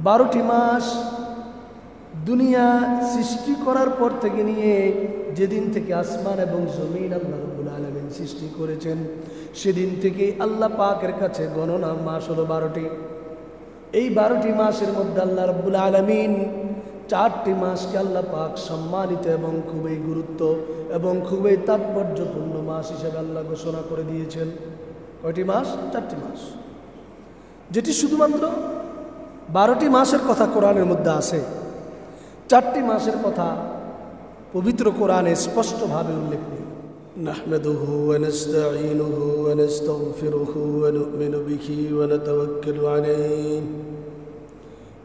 12টি মাস দুনিয়া সৃষ্টি করার পর থেকে নিয়ে যেদিন থেকে আসমান এবং জমিন আল্লাহ রাব্বুল আলামিন সৃষ্টি করেছেন সেদিন থেকে আল্লাহ পাকের কাছে গণনা মাস হলো 12টি। এই 12টি মাসের মধ্যে আল্লাহ রাব্বুল আলামিন 4টি মাসকে আল্লাহ পাক সম্মানিত এবং খুবই গুরুত্ব এবং খুবই তাৎপর্যপূর্ণ মাস হিসেবে আল্লাহ ঘোষণা করে দিয়েছেন। কয়টি মাস? 4টি মাস, যেটি শুধুমাত্র 12টি মাসের কথা কোরআনের মধ্যে আছে। 4টি মাসের কথা পবিত্র কোরআনে স্পষ্টভাবে উল্লেখ নেই। নাহমাদুহু ওয়া নাস্তাঈনুহু ওয়া নাস্তাগফিরুহু ওয়া নু'মিনু বিহি ওয়া নাতাওয়াক্কালু আলাইহি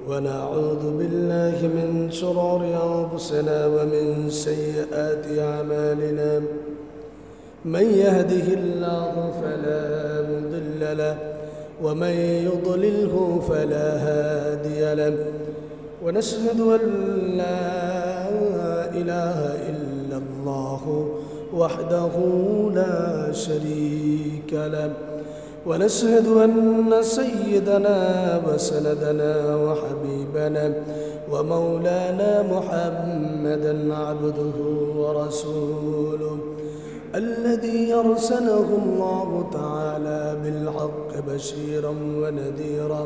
ওয়া না'উযু বিল্লাহি মিন শুরুরি আনফুসিনা ওয়া মিন সাইয়্যাতি আ'মালিনা মান ইয়াহদিহিল্লাহু ফালা মুদিল্লা লাহু ওয়া মান ইউদ্লিলহু ফালা হাদিয়া লাহু ونشهد أن لا إله إلا الله وحده لا شريك له ونشهد أن سيدنا وسندنا وحبيبنا ومولانا محمدا عبده ورسوله الذي أرسله الله تعالى بالحق بشيرا ونذيرا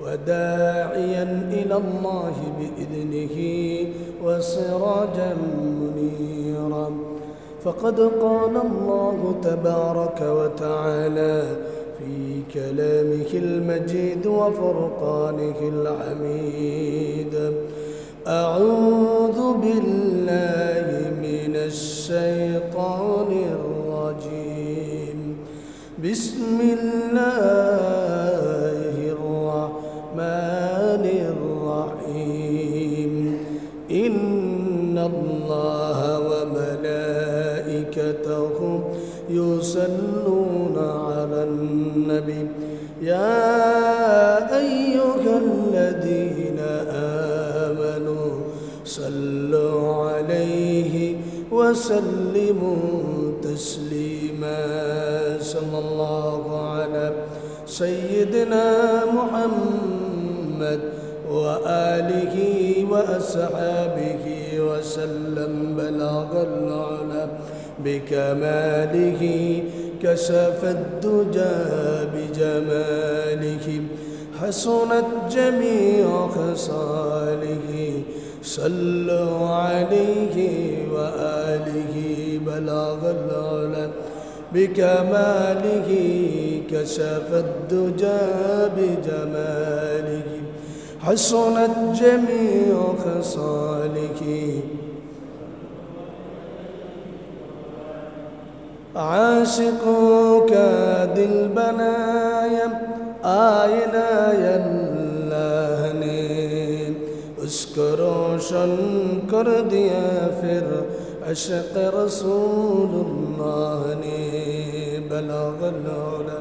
وداعيا إلى الله بإذنه وسراجا منيرا فقد قال الله تبارك وتعالى في كلامه المجيد وفرقانه الحميد أعوذ بالله من الشيطان الرجيم بسم الله الرحمن الرحيم إن الله وملائكته يصلون على النبي يا أيها الذين آمنوا صلوا عليه وسلموا تسليما صلى الله على سيدنا محمد وآله وأصحابه وسلم بلغ العلا بكماله كشف الدجى بجماله حسنت جميع خصاله صلوا عليه وآله بلغ العلا بكماله كشف الدجى بجماله حسنت جميع خصاله عاشقك دل بنايا آئنا اللہ نے اس کو روشن کر دیا پھر عشق رسول اللہ نے بلغ العلا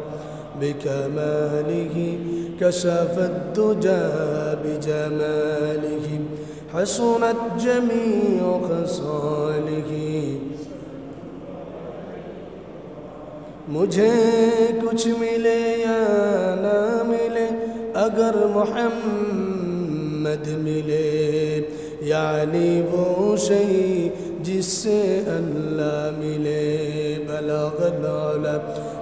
بكماله كشف الدجى بجماله حسنت جميع خصاله मुझे कुछ मिले या ना मिले अगर मोहम्मद मिले यानी वो शई जिससे अल्लाह मिले बलगल आला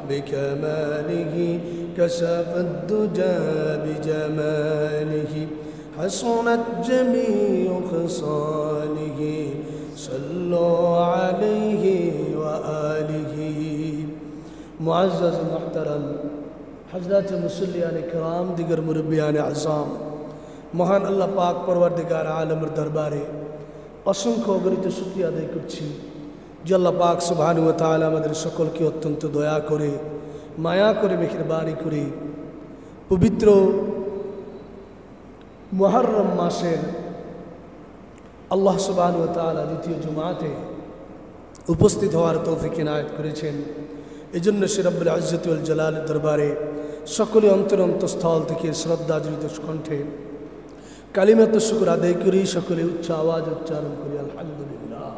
बिकमालिही कशफ الدجى بجماله حسنت جميع خصاله صلوا عليه وآله मुअज़्ज़ज़ मुहतरम हज़रत मुसल्लियान किराम दिगर मुरब्बियान आज़ाम মহান আল্লাহ পাক পরওয়ারদিগার আলমের দরবারে অসংখ্য অগণিত শুকরিয়া আদায় করছি যে আল্লাহ পাক সুবহানাহু ওয়া তাআলা আমাদের সকলকে অত্যন্ত দয়া করে মায়া করে মেহেরবানি করে পবিত্র মুহররম মাসের আল্লাহ সুবহানাহু ওয়া তাআলা দ্বিতীয় জুমাতে উপস্থিত হওয়ার তৌফিক ইনায়েত করেছেন। এজন্য সে রব্বুল ইজ্জত ওয়াল জালালের দরবারে সকলে অন্তরস্থল থেকে শ্রদ্ধাজড়িত কণ্ঠে কালিমাত শুকর আদায় করি, সকলে উচ্চ আওয়াজ উচ্চারণ করি আলহামদুলিল্লাহ।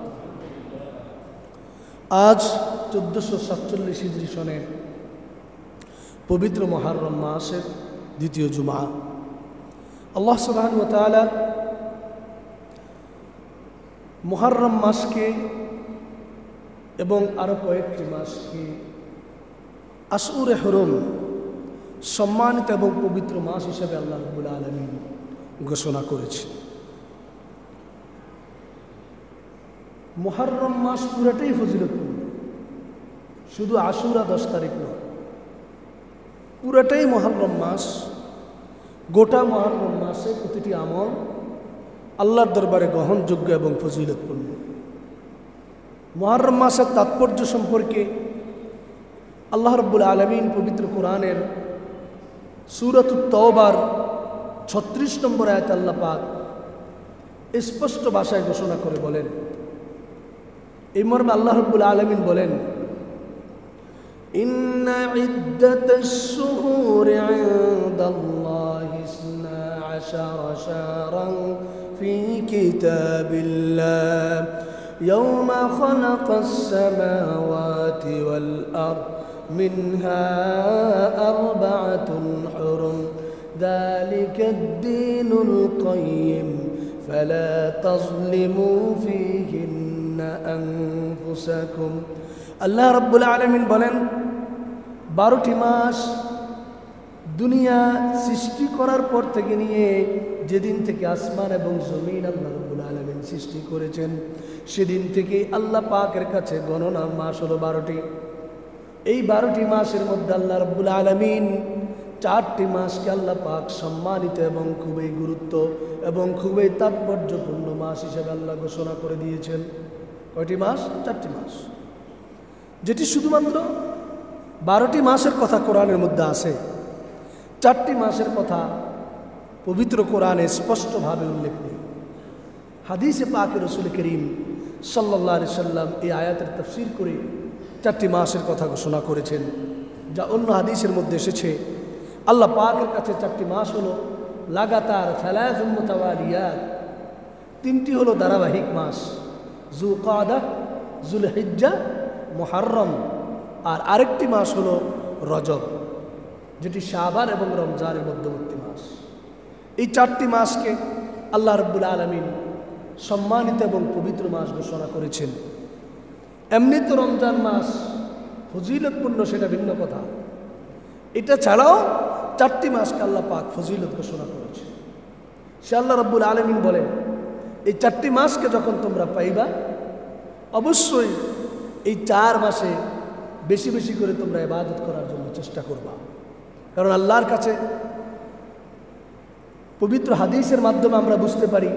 আজ 1447 হিজরি সনের পবিত্র মুহররম মাসের দ্বিতীয় জুমা। আল্লাহ সুবহানাহু ওয়া তাআলা মুহররম মাসকে এবং আরও কয়েকটি মাসকে আশউরে হুরুম সম্মানিত এবং পবিত্র মাস হিসেবে আল্লাহ রাব্বুল আলামিন ঘোষণা করেছে। মুহররম মাস পুরোটাই ফজিলতপূর্ণ, শুধু আশুরা 10 তারিখ নয়, পুরোটাই মুহররম মাস। গোটা মুহররম মাসে প্রতিটি আমল আল্লাহর দরবারে গ্রহণযোগ্য এবং ফজিলতপূর্ণ। মুহররম মাসের তাৎপর্য সম্পর্কে আল্লাহ রাব্বুল আলামিন পবিত্র কোরআনের সূরাতুত তাওবার 36 নম্বর আয়াতে আল্লাহ পাক স্পষ্ট ভাষায় ঘোষণা করে বলেন, এই মর্মে আল্লাহ রাব্বুল আলামিন বলেন, ইন্না ইদ্দাতাশ শুহুরি ইনদাল্লাহি 12 শাহরান ফি কিতাবিল্লাহ ইয়াওমা খালাকাস সামাওয়াতি ওয়াল আরদ মিনহা আরবাআতুন হুরুম যালিকাদ দীনুল কাইয়্যিম ফালা তাযলিমু ফীহিন্না আনফুসাকুম। আল্লাহ রাব্বুল আলামিন বলেন, 12টি মাস দুনিয়া সৃষ্টি করার পর থেকে নিয়ে যেদিন থেকে আসমান এবং জমিন আল্লাহ রাব্বুল আলামিন সৃষ্টি করেছেন, সেদিন থেকে আল্লাহ পাকের কাছে গণনা মাস হলো 12টি। এই 12টি মাসের মধ্যে আল্লাহ রাব্বুল আলামিন 4টি মাসকে আল্লাহ পাক সম্মানিত এবং খুবই গুরুত্ব এবং খুবই তাৎপর্যপূর্ণ মাস হিসেবে আল্লাহ ঘোষণা করে দিয়েছেন। কয়টি মাস? 4টি মাস, যেটি শুধুমাত্র 12টি মাসের কথা কোরআনের মধ্যে আছে। 4টি মাসের কথা পবিত্র কোরআনে স্পষ্টভাবে উল্লেখ নেই। হাদিসে পাকে রাসূল করিম সাল্লাল্লাহু আলাইহি সাল্লাম এই আয়াতের তাফসীর করে 4টি মাসের কথা ঘোষণা করেছেন, যা অন্য হাদিসের মধ্যে এসেছে। আল্লাহ পাকের কাছে 4টি মাস হলো লাগাতার সালাসুন মুতাওয়ালিয়াত, 3টি হলো ধারাবাহিক মাস, যুলকাদা, যুলহিজ্জা, মুহররম, আর আরেকটি মাস হলো রজব, যেটি শাবান এবং রমজানের মধ্যবর্তী মাস। এই 4টি মাসকে আল্লাহ রাব্বুল আলামিন সম্মানিত এবং পবিত্র মাস ঘোষণা করেছেন। এমনি তো রমজান মাস ফজিলতপূর্ণ, সেটা ভিন্ন কথা। এটা ছাড়াও 4টি মাসকে আল্লাহ পাক ফজিলত ঘোষণা করেছে। সে আল্লাহ রাব্বুল আলামিন বলেন, এই 4টি মাসকে যখন তোমরা পাইবা, অবশ্যই এই 4 মাসে বেশি বেশি করে তোমরা ইবাদত করার জন্য চেষ্টা করবা। কারণ আল্লাহর কাছে পবিত্র হাদিসের মাধ্যমে আমরা বুঝতে পারি,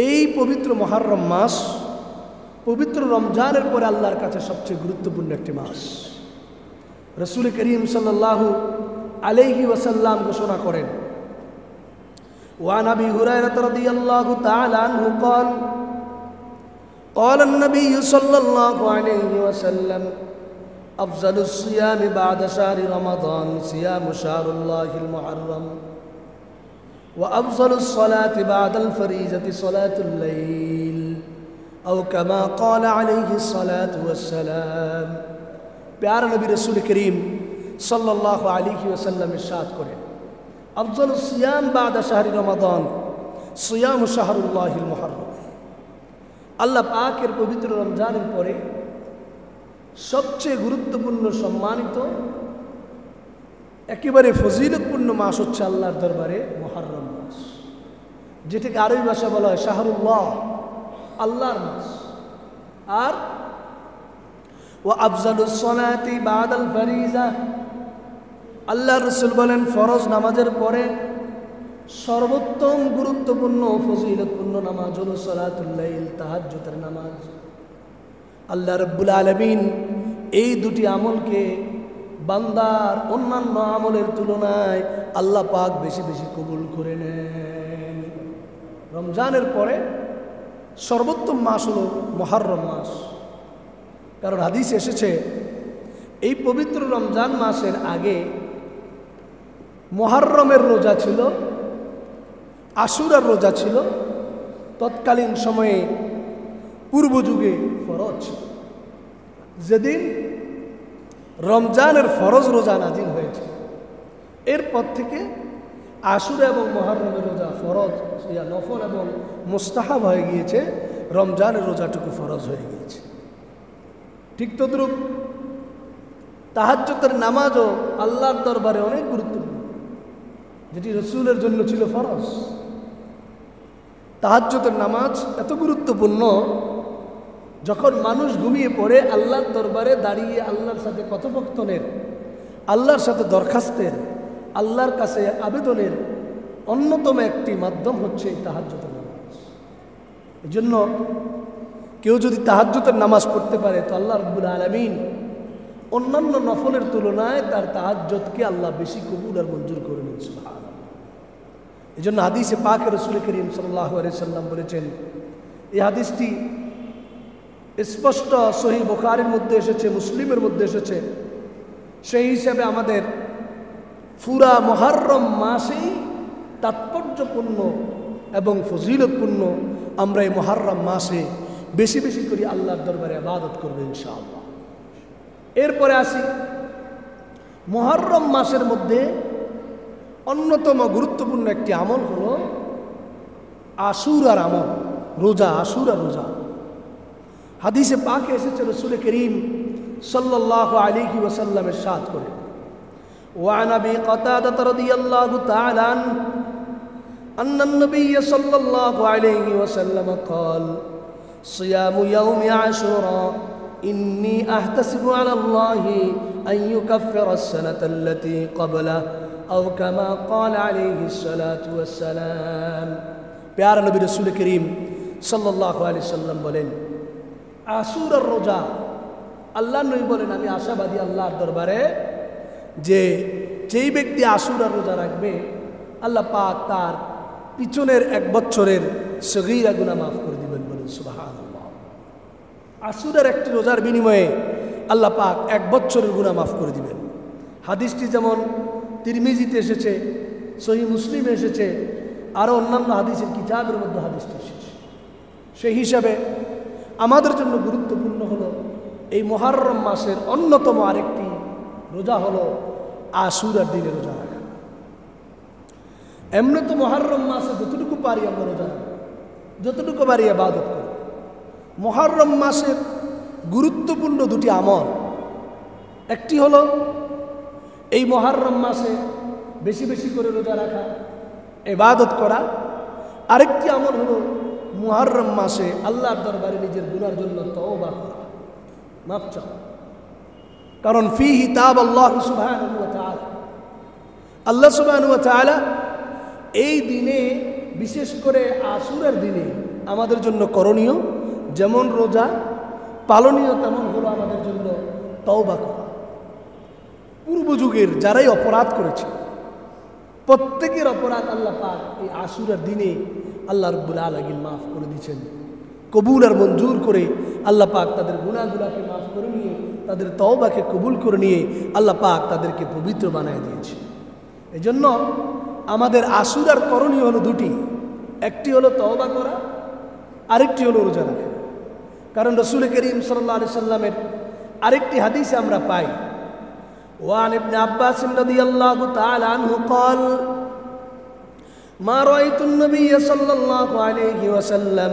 এই পবিত্র মুহররম মাস পবিত্র রমজানের পরে আল্লাহর কাছে সবচেয়ে গুরুত্বপূর্ণ একটি মাস। রাসূল করিম সাল্লাল্লাহু আলাইহি ওয়াসাল্লাম ঘোষণা করেন, ওয়ান আবি হুরায়রা রাদিয়াল্লাহু তাআলা আনহু قال قال النبي صلى الله عليه وسلم أفضل الصيام بعد شهر رمضان صيام شهر الله المحرم وأفضل الصلاة بعد الفريضة صلاة الليل أو كما قال عليه الصلاة والسلام। प्यार नबी रसूल करीम सल्लल्लाहु अलैहि वसल्लम इरशाद करें, अफजल सियाम बाद शहर रमजान सियाम शहरुल्लाहिल मुहर्रम। আল্লাহ পাকের পবিত্র রমজানের পরে সবচেয়ে গুরুত্বপূর্ণ, সম্মানিত, একেবারে ফজিলতপূর্ণ মাস হচ্ছে আল্লাহর দরবারে মুহররম মাস, যেটাকে আরবি ভাষা বলা হয় শাহরুল্লাহ, আল্লাহর মাস। আর ওয়া আফজালুস সালাতি বাদাল ফারিজা, আল্লাহর রাসূল বলেন, ফরজ নামাজের পরে সর্বোত্তম গুরুত্বপূর্ণ ফজিলতপূর্ণ নামাজ হলো সালাতুল লাইল, তাহাজ্জুদের নামাজ। আল্লাহ রাব্বুল আলামিন এই দুটি আমলকে বান্দার অন্যান্য আমলের তুলনায় আল্লাহ পাক বেশি বেশি কবুল করে নেন। রমজানের পরে সর্বোত্তম মাস হলো মুহররম মাস, কারণ হাদিস এসেছে এই পবিত্র রমজান মাসের আগে মুহররমের রোজা ছিল, আশুরার রোজা ছিল, তৎকালীন সময়ে পূর্ব যুগে ফরজ ছিল। যেদিন রমজানের ফরজ রোজা নাজিল হয়েছে, এরপর থেকে আশুরা এবং মুহররমের রোজা ফরজ নফল এবং মুস্তাহাব হয়ে গিয়েছে, রমজানের রোজাটুকু ফরজ হয়ে গিয়েছে। ঠিক তদ্রূপ তাহাজ্জুদের নামাজও আল্লাহর দরবারে অনেক গুরুত্বপূর্ণ, যেটি রসুলের জন্য ছিল ফরজ। তাহাজ্জুদের নামাজ এত গুরুত্বপূর্ণ, যখন মানুষ ঘুমিয়ে পড়ে আল্লাহর দরবারে দাঁড়িয়ে আল্লাহর সাথে কথোপকথনের, আল্লাহর সাথে দরখাস্তের, আল্লাহর কাছে আবেদনের অন্যতম একটি মাধ্যম হচ্ছে এই তাহাজ্জুদের নামাজ। এই জন্য কেউ যদি তাহাজ্জুদের নামাজ পড়তে পারে তো আল্লাহ রাব্বুল আলামিন অন্যান্য নফলের তুলনায় তার তাহাজ্জুদকে আল্লাহ বেশি কবুল আর মঞ্জুর করে নেন। সুবহানাল্লাহ। এই জন্য হাদিসে পাকে রাসূল করিম সাল্লাল্লাহু আলাইহি সাল্লাম বলেছেন, এই হাদিসটি স্পষ্ট সহিহ বুখারীর মধ্যে এসেছে, মুসলিমের মধ্যে এসেছে। সেই হিসাবে আমাদের পুরা মুহররম মাসেই তাৎপর্যপূর্ণ এবং ফজিলতপূর্ণ। আমরা এই মুহররম মাসে বেশি বেশি করে আল্লাহর দরবারে ইবাদত করব ইনশাআল্লাহ। এরপরে আসি, মুহররম মাসের মধ্যে অন্যতম গুরুত্বপূর্ণ একটি আমল হলো আশুরার আমল, রোজা, আশুরা রোজা। হাদিসে পাকে এসেছে রাসূল করিম সাল্লাল্লাহু আলাইহি ওয়াসাল্লাম ইরশাদ করেন, وعن أبي قتادة رضي الله تعالى عنه أن النبي صلى الله عليه وسلم قال صيام يوم عاشوراء إني أحتسب على الله أن يكفر السنة التي قبله أو كما قال عليه الصلاة والسلام। প্যারা নবী রাসূল করিম সাল্লাল্লাহু আলাইহি ওয়াসাল্লাম বলেন, আশুরার রোজা, আল্লাহ নবী বলেন আমি আশাবাদী আল্লাহর দরবারে যে যেই ব্যক্তি আশুরার রোজা রাখবে আল্লাহ পাক তার পিছনের 1 বছরের সগীরা গুনাহ মাফ করে দিবেন। বলেন সুবহানাল্লাহ। আশুরার একটি রোজার বিনিময়ে আল্লাহ পাক 1 বছরের গুনাহ মাফ করে দিবেন। হাদিসটি যেমন তিরমিজিতে এসেছে, সহিহ মুসলিমে এসেছে, আরও অন্যান্য হাদিসের কিতাবের মধ্যে হাদিসটি এসেছে। সেই হিসাবে আমাদের জন্য গুরুত্বপূর্ণ হলো এই মুহররম মাসের অন্যতম আরেকটি রোজা হলো আশুরার দিনে রোজা রাখা। এমনি তো মুহররম মাসে যতটুকু পারি আমরা রোজা রাখি, যতটুকু পারি ইবাদত করি। মুহররম মাসের গুরুত্বপূর্ণ দুটি আমল, একটি হলো এই মুহররম মাসে বেশি বেশি করে রোজা রাখা, ইবাদত করা। আরেকটি আমল হলো মুহররম মাসে আল্লাহর দরবারে নিজের গুনার জন্য তওবা করা, মাফ চাওয়া। কারণ ফিহি তাবাল্লাহু সুবহানাহু ওয়া তাআলা, আল্লাহ সুবহানাহু ওয়া তাআলা এই দিনে, বিশেষ করে আশুরার দিনে আমাদের জন্য করণীয় যেমন রোজা, পালনীয় তেমন হলো আমাদের জন্য তওবা করা। পূর্ব যুগের যারাই অপরাধ করেছে প্রত্যেকের অপরাধ আল্লাহ পাক এই আশুরার দিনে আল্লাহ রাব্বুল আলামিন মাফ করে দিয়েছেন। কবুল আর মঞ্জুর করে আল্লাহ পাক তাদের গুনাহগুলোকে মাফ করে নিয়ে, তাদের তওবাকে কবুল করে নিয়ে আল্লাহ পাক তাদেরকে পবিত্র বানিয়ে দিয়েছে। এই জন্য আমাদের আশুরার করণীয় হলো দুটি, একটি হলো তওবা করা, আরেকটি হলো রোজা রাখা। কারণ রাসূল করিম সাল্লাল্লাহু আলাইহি সাল্লামের আরেকটি হাদিসে আমরা পাই, ওয়ান ইবনে আব্বাস রাদিয়াল্লাহু তাআলা আনহু قال ما رأيت النبي صلى الله عليه وسلم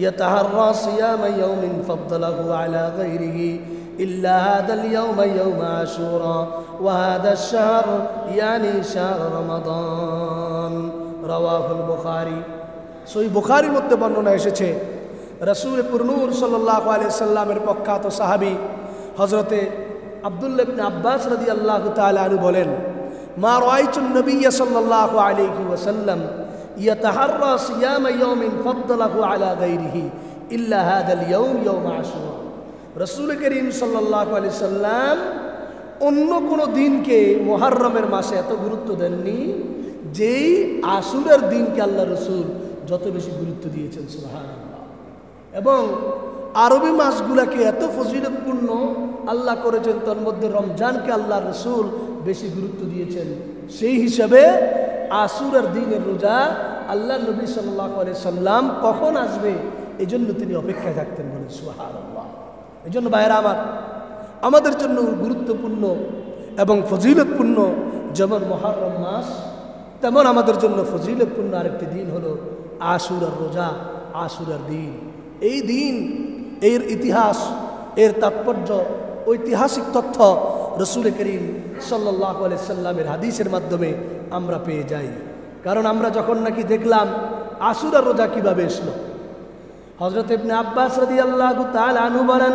يتحرى صيام يوم فضله على غيره إلا هذا اليوم يوم عاشوراء وهذا الشهر يعني شهر رمضان رواه البخاري। সহিহ বুখারীর মধ্যে বর্ণনা এসেছে, রাসূল পুরনূর সাল্লাল্লাহু আলাইহি সাল্লামের প্রখ্যাত সাহাবী হযরতে আব্দুল্লাহ ইবনে আব্বাস রাদিয়াল্লাহু তাআলা আনহু বলেন, মা রাআইতুন নবিয়্য সাল্লাল্লাহু আলাইহি ওয়াসাল্লাম ইয়াতাহাররা সিয়াম ইয়াউমিন ফাদ্দালাহু আলা গায়রিহি ইল্লা হাদাল ইয়াউম ইয়াউম আশুরা। রাসূল করিম সাল্লাল্লাহু আলাইহি সাল্লাম অন্য কোনো দিনকে মুহররমের মাসে এত গুরুত্ব দেননি যেই আশুরার দিনকে আল্লাহ রাসূল যত বেশি গুরুত্ব দিয়েছেন। সুবহানাল্লাহ। এবং আরবি মাসগুলোকে এত ফজিলতপূর্ণ আল্লাহ করেছেন, তার মধ্যে রমজানকে আল্লাহ রাসূল বেশি গুরুত্ব দিয়েছেন। সেই হিসাবে আশুরার দিনের রোজা আল্লাহ নবী সাল্লাল্লাহু আলাইহি সাল্লাম কখন আসবে এই জন্য তিনি অপেক্ষায় থাকতেন। বলেন সুবহানাল্লাহ। এই জন্য ভাইয়েরা আমার, আমাদের জন্য গুরুত্বপূর্ণ এবং ফজিলতপূর্ণ যেমন মুহররম মাস, তেমন আমাদের জন্য ফজিলতপূর্ণ আরেকটি দিন হলো আশুরার রোজা, আশুরার দিন। এই দিন, এর ইতিহাস, এর তাৎপর্য, ঐতিহাসিক তথ্য রসুল করিম সাল্লাল্লাহু আলাইহি সাল্লামের হাদিসের মাধ্যমে আমরা পেয়ে যাই। কারণ আমরা যখন নাকি দেখলাম আশুরার রোজা কিভাবে এসলো, হযরত ইবনে আব্বাস রাদিয়াল্লাহু তাআলা আনহু বলেন,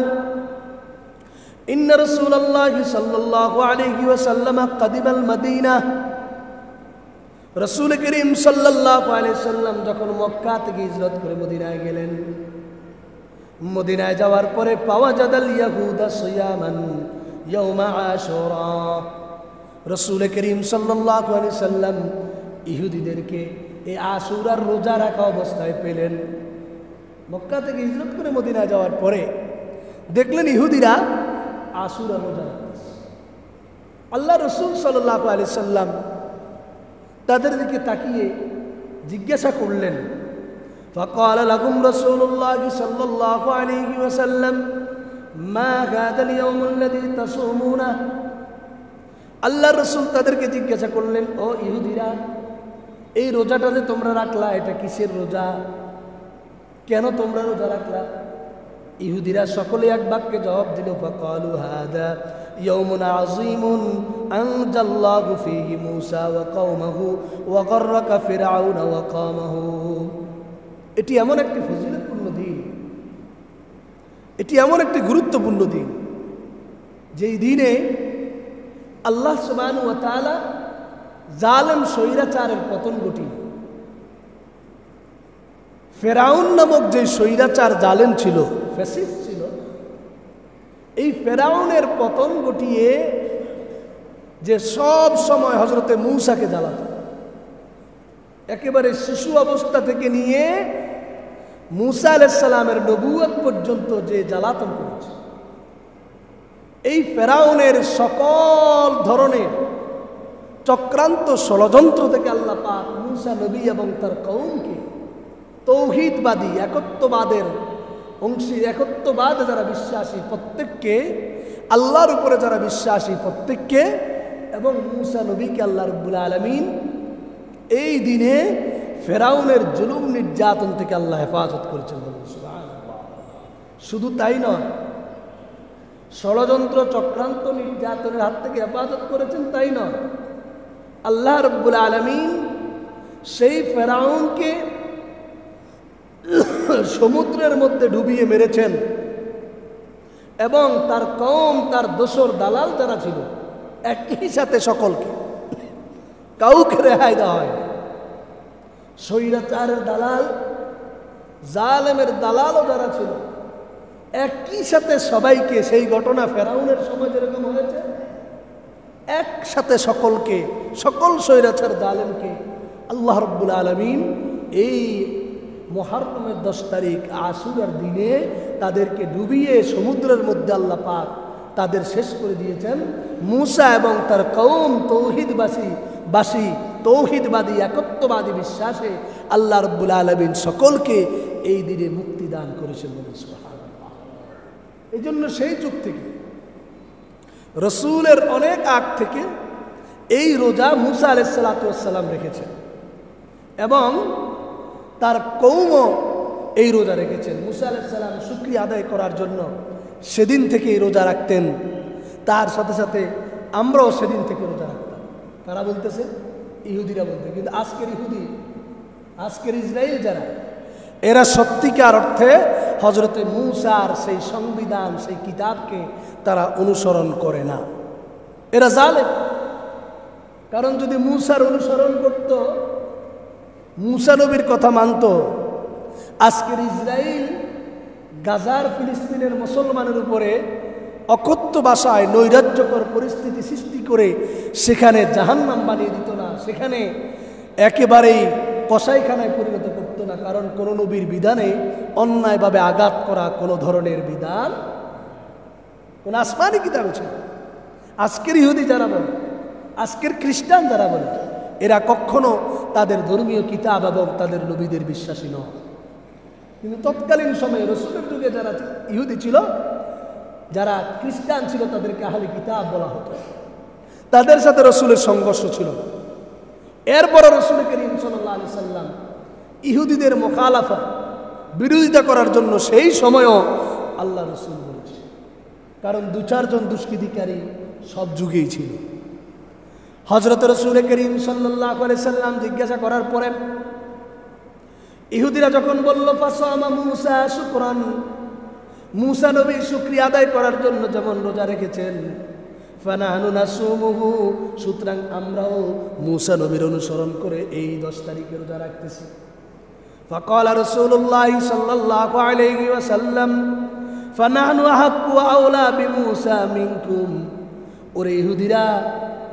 ইন্না রাসূলুল্লাহি সাল্লাল্লাহু আলাইহি ওয়াসাল্লাম কাদিমাল মদিনা। রাসূল করিম সাল্লাল্লাহু আলাইহি সাল্লাম যখন মক্কা থেকে হিজরত করে মদিনায় গেলেন, মদিনায় যাওয়ার পরে পাওয়া জাদাল ইয়াহুদা সিয়ামান ইয়াউমা আশুরা। রাসূল করিম সাল্লাল্লাহু আলাইহি সাল্লাম ইহুদিদেরকে এই আশুরার রোজা রাখা অবস্থায় পেলেন। মক্কা থেকে হিজরত করে মদিনায় যাওয়ার পরে দেখলেন ইহুদিরা আশুরার রোজা রাখছে। আল্লাহ রসুল সাল্লাল্লাহু আলাইহি সাল্লাম তাদের দিকে তাকিয়ে জিজ্ঞাসা করলেন, ফাকাল লাকুম রাসূলুল্লাহ সাল্লাল্লাহু আলাইহি ওয়াসাল্লাম মা হাদাল ইয়াউমুল্লাযী তাসুমুনা। আল্লাহ রসুল তাদেরকে জিজ্ঞাসা করলেন, ও ইহুদিরা, এই রোজাটা যে তোমরা রাখলা এটা কিসের রোজা, কেন তোমরা রোজা রাখলা? ইহুদিরা সকলে এক বাক্যে জবাব দিল, ফাকালু হাদা ইয়াউমুন আযীমুন আনজাল্লাহু ফীহি মূসা ওয়া কওমাহু ওয়া গররাকা ফিরআউন ওয়া কাওমাহু। এটি এমন একটি ফজিলতপূর্ণ দিন, এটি এমন একটি গুরুত্বপূর্ণ দিন, যেই দিনে আল্লাহ সুবহানাহু ওয়া তাআলা জালেম স্বৈরাচারের পতন ঘটিয়ে, ফেরাউন নামক যে স্বৈরাচার জালেম ছিল, ফ্যাসিস্ট ছিল, এই ফেরাউনের পতন ঘটিয়ে যে সব সময় হযরতে মূসাকে জ্বালাত, একেবারে শিশু অবস্থা থেকে নিয়ে মূসা আলাইহিস সালামের নবুয়ত পর্যন্ত যে জ্বালাতন করেছে, এই ফেরাউনের সকল ধরনের চক্রান্ত ষড়যন্ত্র থেকে আল্লাহ পাক মূসা নবী এবং তার কওমকে তৌহিদবাদী, একত্ববাদের অংশী, একত্ববাদে যারা বিশ্বাসী প্রত্যেককে, আল্লাহর উপরে যারা বিশ্বাসী প্রত্যেককে এবং মূসা নবীকে আল্লাহ রাব্বুল আলামিন এই দিনে ফেরাউনের জুলুম নির্যাতন থেকে আল্লাহ হেফাজত করেছেন। সুবহানাল্লাহ। শুধু তাই নয়, ষড়যন্ত্র চক্রান্ত নির্যাতনের হাত থেকে হেফাজত করেছেন তাই নয়, আল্লাহ রাব্বুল আলামিন সেই ফেরাউনকে সমুদ্রের মধ্যে ডুবিয়ে মেরেছেন এবং তার কওম, তার দোসর দালাল যারা ছিল, একই সাথে সকলকে, কাউকে রেহাই দেওয়া হয় না। স্বৈরাচারের দালাল, জালেমের দালালও যারা ছিল, একই সাথে সবাইকে, সেই ঘটনা ফেরাউনের সময় যেরকম হয়েছে, একসাথে সকলকে, সকল স্বৈরাচার জালেমকে আল্লাহ রাব্বুল আলামিন এই মুহররমের 10 তারিখ আশুরার দিনে তাদেরকে ডুবিয়ে সমুদ্রের মধ্যে আল্লাহ পাক তাদের শেষ করে দিয়েছেন। মূসা এবং তার কওম তৌহিদবাদী, একত্ববাদী বিশ্বাসে আল্লাহ রাব্বুল আলামিন সকলকে এই দিনে মুক্তি দান করেছেন। সুবহানাল্লাহ। এই জন্য সেই যুগ থেকে, রসুলের অনেক আগ থেকে এই রোজা মূসা আলাইহিস সালাতু ওয়াস সালাম রেখেছেন এবং তার কওমও এই রোজা রেখেছেন। মূসা আলাইহিস সালাম শুকরিয়া আদায় করার জন্য সেদিন থেকে এই রোজা রাখতেন, তার সাথে সাথে আমরাও সেদিন থেকে রোজা রাখতাম। কারা বলতেছে? ইহুদিরা বলতে। কিন্তু আজকের ইহুদি, আজকের ইসরায়েল যারা, এরা সত্যিকার অর্থে হযরতে মূসার সেই সংবিধান, সেই কিতাবকে তারা অনুসরণ করে না। এরা জালেম। কারণ যদি মূসার অনুসরণ করত, মূসা নবীর কথা মানত, আজকের ইসরায়েল গাজার ফিলিস্তিনের মুসলমানের উপরে অকথ্য ভাষায় নৈরাজ্যকর পরিস্থিতি সৃষ্টি করে সেখানে জাহান্নাম বানিয়ে দিত না, সেখানে একেবারেই কসাইখানায় পরিণত করতো না। কারণ কোনো নবীর বিধানে অন্যায়ভাবে আঘাত করা কোনো ধরনের বিধান কোন আসমানি কিতাবে ছিল। আজকের ইহুদি যারা বলে, আজকের খ্রিস্টান যারা বলে, এরা কখনো তাদের ধর্মীয় কিতাব এবং তাদের নবীদের বিশ্বাসী নয়। কিন্তু তৎকালীন সময়ে রসুলের যুগে যারা ইহুদি ছিল, যারা খ্রিস্টান ছিল, তাদেরকে আহলে কিতাব বলা হতো। তাদের সাথে রসুলের সংঘর্ষ ছিল। এরপর রাসূল করিম সাল্লাল্লাহু আলাইহি সাল্লাম ইহুদিদের মুখালাফা বিরোধিতা করার জন্য সেই সময়ও আল্লাহ রাসূল বলেছে, কারণ দু চারজন দুষ্কৃতিকারী সব যুগেই ছিল। হযরত রাসূল করিম সাল্লাল্লাহু আলাইহি সাল্লাম জিজ্ঞাসা করার পরে ইহুদিরা যখন বলল ফাসামা মূসা শুকরান, মূসা নবী শুকরিয়া আদায় করার জন্য যেমন রোজা রেখেছেন, ফানাহনু নাসুমুহু, সুতরাং আমরাও মূসা নবীর অনুসরণ করে এই 10 তারিখে রোজা রাখতেছি। ফাকালা রাসূলুল্লাহ সাল্লাল্লাহু আলাইহি ওয়াসাল্লাম ফানাহনু আহাক্কু আওলা বিমূসা মিনকুম, ওরে ইহুদিরা,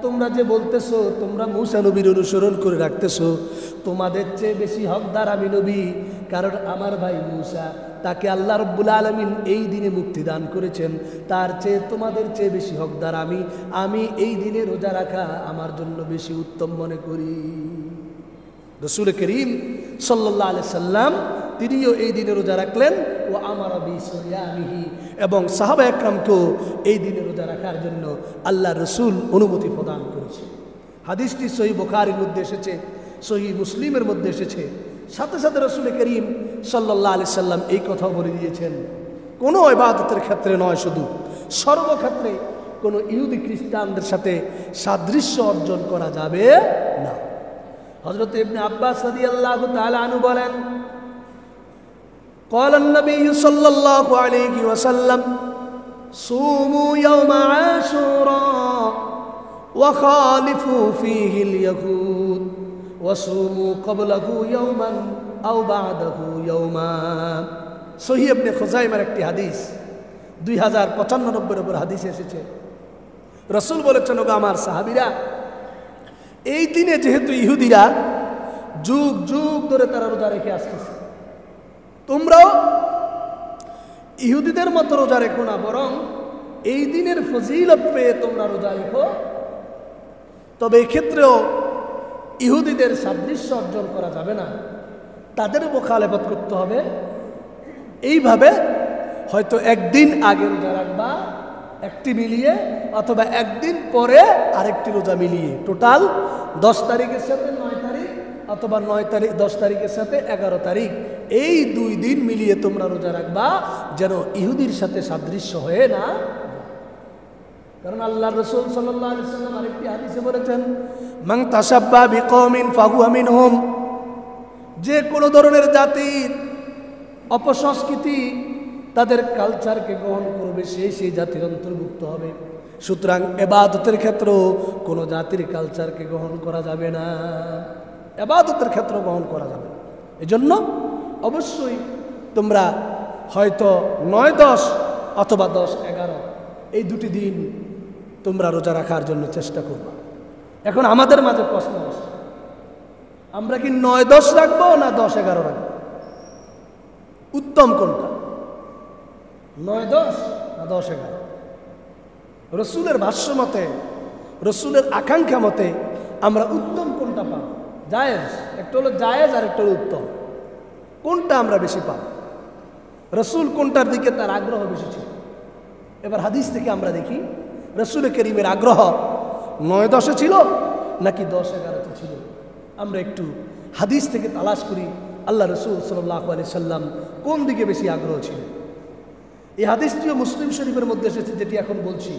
তোমরা যে বলতেছো তোমরা মূসা নবীর অনুসরণ করে রাখতেছো, তোমাদের চেয়ে বেশি হকদার আমি নবী, কারণ আমার ভাই মূসা তাকে আল্লাহ রাব্বুল আলামিন এই দিনে মুক্তি দান করেছেন, তার চেয়ে তোমাদের চেয়ে বেশি হকদার আমি এই দিনে রোজা রাখা আমার জন্য বেশি উত্তম মনে করি। রাসূল করিম সাল্লাল্লাহু আলাইহি সাল্লাম তিনিও এই দিনে রোজা রাখলেন, ও আমার বিসিয়ামিহি, এবং সাহাবা একরামকেও এই দিনে রোজা রাখার জন্য আল্লাহ রাসূল অনুমতি প্রদান করেছে। হাদিসটি সহিহ বুখারীর মধ্যে এসেছে, সহিহ মুসলিমের মধ্যে এসেছে। সাথে সাথে রাসূল করিম সাল্লাল্লাহু আলাইহি সাল্লাম এই কথাও বলে দিয়েছেন, কোনো ইবাদতের ক্ষেত্রে নয়, শুধু সর্বক্ষেত্রে কোনো ইহুদি খ্রিস্টানদের সাথে সাদৃশ্য অর্জন করা যাবে না। হযরত ইবনে আব্বাস রাদিয়াল্লাহু তাআলা আনহু বলেন, قال النبي صلى الله عليه وسلم صوموا يوم عاشوراء وخالفوا فيه اليهود وصوموا قبله يوما أو بعده يوما। সহিহ ইবনে খুজাইমার একটি হাদিস 2095 নম্বর হাদিস এসেছে। রাসূল বলেছেন, ওগো আমার সাহাবীরা, এই দিনে যেহেতু ইহুদিরা যুগ যুগ ধরে তারা রোজা রেখে আসতেছে, তোমরাও ইহুদিদের মতো রোজা রেখো না, বরং এই দিনের ফজিলত পেয়ে তোমরা রোজা রেখো। তবে এক্ষেত্রেও ইহুদিদের সাদৃশ্য অর্জন করা যাবে না, তাদের মুখালেফত করতে হবে। এইভাবে হয়তো একদিন আগে রোজা রাখবা একটি মিলিয়ে, অথবা একদিন পরে আরেকটি রোজা মিলিয়ে, টোটাল 10 তারিখের সাথে 9 তারিখ, অথবা 9 তারিখ 10 তারিখের সাথে 11 তারিখ, এই 2 দিন মিলিয়ে তোমরা রোজা রাখবা, যেন ইহুদির সাথে সাদৃশ্য হয়ে না। কারণ আল্লাহ রাসূল সাল্লাল্লাহু আলাইহি ওয়াসাল্লাম আরেকটি হাদিসে বলেছেন, মান তাশাব্বা বিকওমিন ফাহুয়া মিনহুম, যে কোনো ধরনের জাতির অপসংস্কৃতি তাদের কালচারকে গ্রহণ করবে, সেই জাতির অন্তর্ভুক্ত হবে। সুতরাং ইবাদতের ক্ষেত্রেও কোনো জাতির কালচারকে গ্রহণ করা যাবে না, ইবাদতের ক্ষেত্র গ্রহণ করা যাবে না। এজন্য অবশ্যই তোমরা হয়তো 9-10 অথবা 10-11 এই 2টি দিন তোমরা রোজা রাখার জন্য চেষ্টা করবে। এখন আমাদের মাঝে প্রশ্ন আসে, আমরা কি 9-10 রাখবো না 10-11 রাখবো? উত্তম কোনটা, 9-10 না 10-11? রসুলের ভাষ্য মতে, রসুলের আকাঙ্ক্ষা মতে আমরা উত্তম কোনটা পাব? জায়েজ, একটা হলো জায়েজ আর একটা হলো উত্তম। কোনটা আমরা বেশি পাব? রসুল কোনটার দিকে তার আগ্রহ বেশি ছিল? এবার হাদিস থেকে আমরা দেখি রসুল করিমের আগ্রহ 9-10 ছিল নাকি 10-11 ছিল। আমরা একটু হাদিস থেকে তালাশ করি আল্লাহ রসুল সাল্লাল্লাহু আলাইহি সাল্লাম কোন দিকে বেশি আগ্রহ ছিলেন। এই হাদিসটিও মুসলিম শরীফের মধ্যে এসেছে, যেটি এখন বলছি।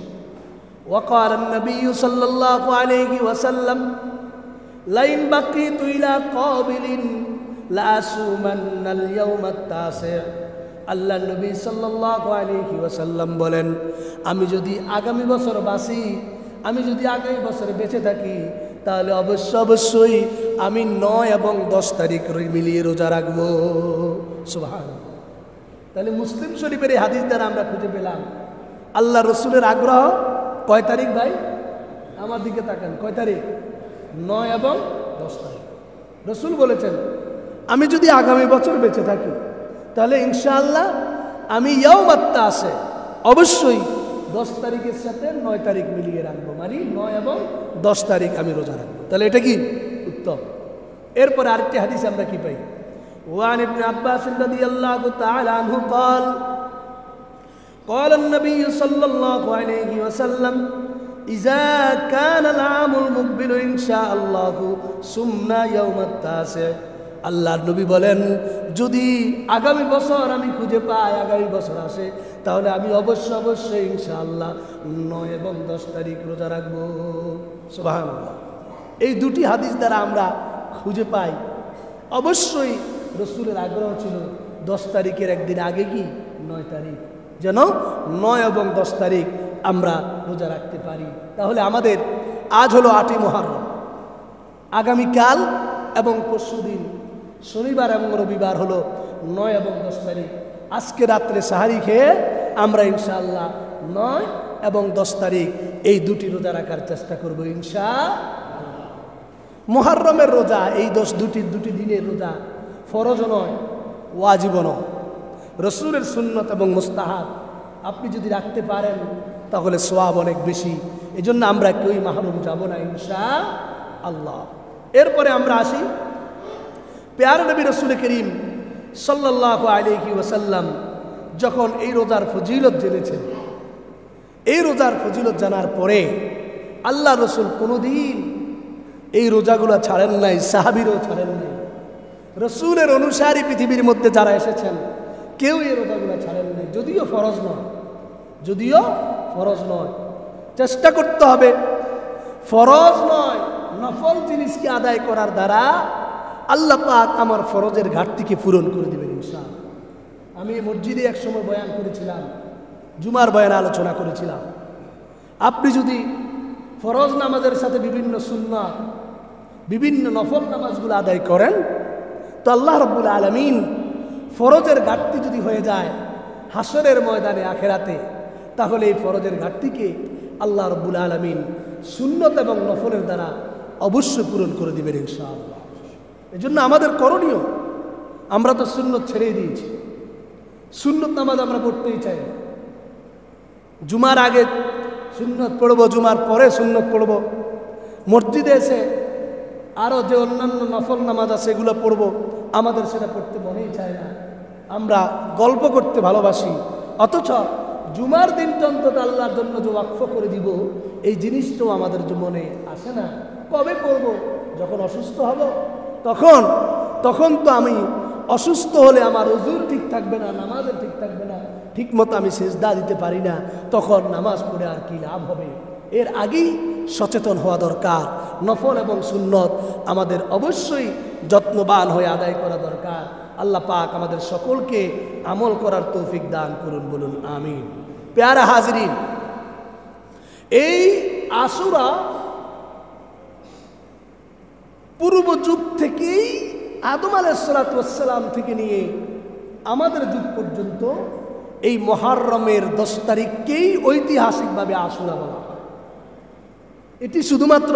ওয়াকাল নবী সাল্লাল্লাহু আলাইহি ওয়াসাল্লাম লাইন বাকিতু ইলা কাবিলিন লা আসুমান্নাল ইয়াউমাত তাসি'। আল্লাহ নবী সাল্লাল্লাহু আলাইহি ওয়াসাল্লাম বলেন, আমি যদি আগামী বছর বাঁচি, আমি যদি আগামী বছরে বেঁচে থাকি, তাহলে অবশ্যই আমি 9 এবং 10 তারিখ মিলিয়ে রোজা রাখবো। সুবহানাল্লাহ। তাহলে মুসলিম শরীফের এই হাদিস দ্বারা আমরা খুঁজে পেলাম আল্লাহ রসুলের আগ্রহ কয় তারিখ? ভাই আমার দিকে তাকান, কয় তারিখ? 9 এবং 10 তারিখ। রসুল বলেছেন, আমি যদি আগামী বছর বেঁচে থাকি, তাহলে ইনশাআল্লাহ আমি ইয়াউমাত তাসি', অবশ্যই 10 তারিখের সাথে 9 তারিখ মিলিয়ে রাখবো, মানে 9 এবং 10 তারিখ আমি রোজা রাখবো। তাহলে এটা কি উত্তম? এরপরে আরেকটি হাদিস আমরা কি পাই? وعن ابن عباس رضي الله تعالى عنه قال قال النبي صلى الله عليه وسلم ইজা কানাল আমুল মুকবিল ইনশাআল্লাহু সুমনা ইয়াউমাত তাসি। আল্লাহর নবী বলেন, যদি আগামী বছর আমি খুঁজে পাই, আগামী বছর আসে, তাহলে আমি অবশ্যই ইনশাআল্লাহ 9 এবং 10 তারিখ রোজা রাখবো। সুবহানাল্লাহ। এই দুটি হাদিস দ্বারা আমরা খুঁজে পাই অবশ্যই রসুলের আগ্রহ ছিল 10 তারিখের একদিন আগে কি 9 তারিখ, যেন 9 এবং 10 তারিখ আমরা রোজা রাখতে পারি। তাহলে আমাদের আজ হলো 8ই মুহররম, আগামীকাল এবং পরশুদিন শনিবার এবং রবিবার হলো 9 এবং 10 তারিখ। আজকে রাত্রে সাহারি খেয়ে আমরা ইনশাআল্লাহ 9 এবং 10 তারিখ এই দুটি রোজা রাখার চেষ্টা করব ইনশাআল্লাহ। মুহররমের রোজা এই দুটি দিনের রোজা ফরজ নয়, ওয়াজিব নয়, রসুলের সুন্নত এবং মুস্তাহাব। আপনি যদি রাখতে পারেন তাহলে সওয়াব অনেক বেশি। এজন্য আমরা কেউই মাহরুম যাব না ইনশাআল্লাহ। এরপরে আমরা আসি প্যারা নবী রসুল করিম সাল্লাল্লাহু আলাইহি ওয়াসাল্লাম যখন এই রোজার ফজিলত জেনেছেন, এই রোজার ফজিলত জানার পরে আল্লাহ রসুল কোনোদিন এই রোজাগুলো ছাড়েন নাই, সাহাবীরাও ছাড়েন নাই। রসুলের অনুসারী পৃথিবীর মধ্যে যারা এসেছেন কেউ এই রোজাগুলো ছাড়েন নাই, যদিও ফরজ নয়। চেষ্টা করতে হবে ফরজ নয় নফল জিনিসকে আদায় করার দ্বারা আল্লাহ পাক আমার ফরজের ঘাটতিকে পূরণ করে দেবেন ইনশাআল্লাহ। আমি মসজিদে এক সময় বয়ান করেছিলাম, জুমার বয়ানে আলোচনা করেছিলাম, আপনি যদি ফরজ নামাজের সাথে বিভিন্ন সুন্নাত, বিভিন্ন নফল নামাজগুলো আদায় করেন তো আল্লাহ রাব্বুল আলামিন ফরজের ঘাটতি যদি হয়ে যায় হাসরের ময়দানে আখেরাতে, তাহলে এই ফরজের ঘাটতিকে আল্লাহ রাব্বুল আলামিন সুন্নত এবং নফলের দ্বারা অবশ্যই পূরণ করে দিবেন ইনশাআল্লাহ। এজন্য আমাদের করণীয়, আমরা তো সুন্নত ছেড়েই দিয়েছি, সুন্নত নামাজ আমরা পড়তেই চাই না। জুমার আগে সুন্নত পড়ব, জুমার পরে সুন্নত পড়ব, মসজিদে এসে আরও যে অন্যান্য নফল নামাজ আছে এগুলো পড়ব, আমাদের সেটা পড়তে মনেই চায় না। আমরা গল্প করতে ভালোবাসি, অথচ জুমার দিনটা অন্তত আল্লাহর জন্য যে ওয়াকফ করে দিব এই জিনিসটাও আমাদের মনে আসে না। কবে করব? যখন অসুস্থ হব, তখন তো আমি অসুস্থ হলে আমার ওযুর ঠিক থাকবে না, নামাজের ঠিক থাকবে না, ঠিক মতো আমি সিজদা দিতে পারি না, তখন নামাজ পড়ে আর কি লাভ হবে? এর আগেই সচেতন হওয়া দরকার। নফল এবং সুন্নত আমাদের অবশ্যই যত্নবান হয়ে আদায় করা দরকার। আল্লাহ পাক আমাদের সকলকে আমল করার তৌফিক দান করুন, বলুন আমিন। প্যারা হাজরিন, এই আশুরা পূর্ব যুগ থেকেই আদম আলাইহিসসালাতু ওয়াসসালাম থেকে নিয়ে আমাদের যুগ পর্যন্ত এই মুহররমের 10 তারিখকেই ঐতিহাসিকভাবে আশুরা বলা হয়। এটি শুধুমাত্র